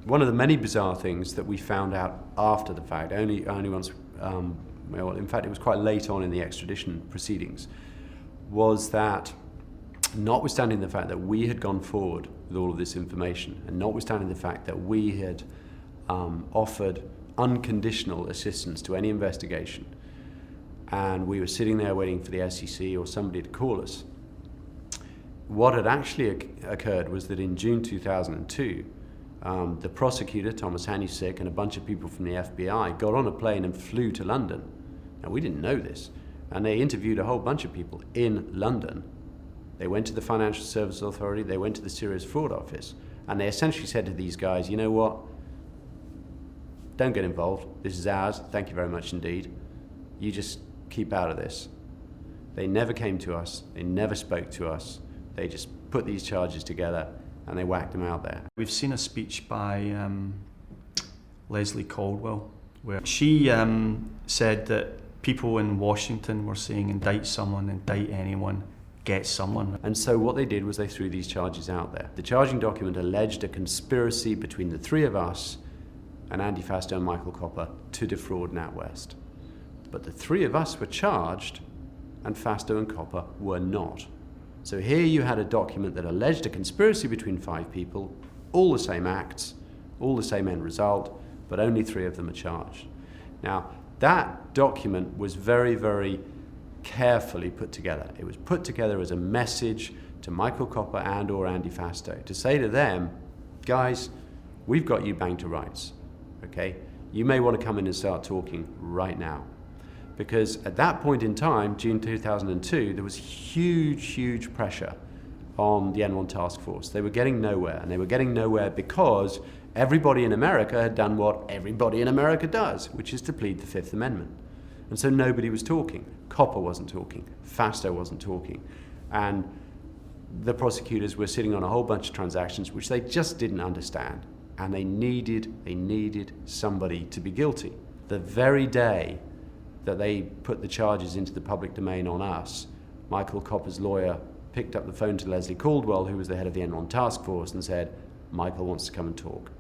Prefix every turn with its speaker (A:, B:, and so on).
A: One of the many bizarre things that we found out after the fact, only once, well, in fact it was quite late on in the extradition proceedings, was that notwithstanding the fact that we had gone forward with all of this information, and notwithstanding the fact that we had offered unconditional assistance to any investigation, and we were sitting there waiting for the SEC or somebody to call us, what had actually occurred was that in June 2002, the prosecutor, Thomas Hanusik, and a bunch of people from the FBI got on a plane and flew to London. Now, we didn't know this, and they interviewed a whole bunch of people in London. They went to the Financial Services Authority, they went to the Serious Fraud Office, and they essentially said to these guys, you know what, don't get involved, this is ours, thank you very much indeed. You just keep out of this. They never came to us, they never spoke to us, they just put these charges together and they whacked them out there.
B: We've seen a speech by Leslie Caldwell where she said that people in Washington were saying indict someone, indict anyone, get someone.
A: And so what they did was they threw these charges out there. The charging document alleged a conspiracy between the three of us and Andy Fastow and Michael Copper to defraud NatWest. But the three of us were charged and Fastow and Copper were not. So here you had a document that alleged a conspiracy between 5 people, all the same acts, all the same end result, but only 3 of them are charged. Now, that document was very, very carefully put together. It was put together as a message to Michael Copper and or Andy Fastow to say to them, guys, we've got you banged to rights, okay? You may want to come in and start talking right now. Because at that point in time, June 2002, there was huge pressure on the Enron task force. They were getting nowhere, and they were getting nowhere because everybody in America had done what everybody in America does, which is to plead the Fifth Amendment. And so nobody was talking. Copper wasn't talking, Fastow wasn't talking, and the prosecutors were sitting on a whole bunch of transactions which they just didn't understand, and they needed somebody to be guilty. The very day that they put the charges into the public domain on us, Michael Copper's lawyer picked up the phone to Leslie Caldwell, who was the head of the Enron task force, and said, Michael wants to come and talk.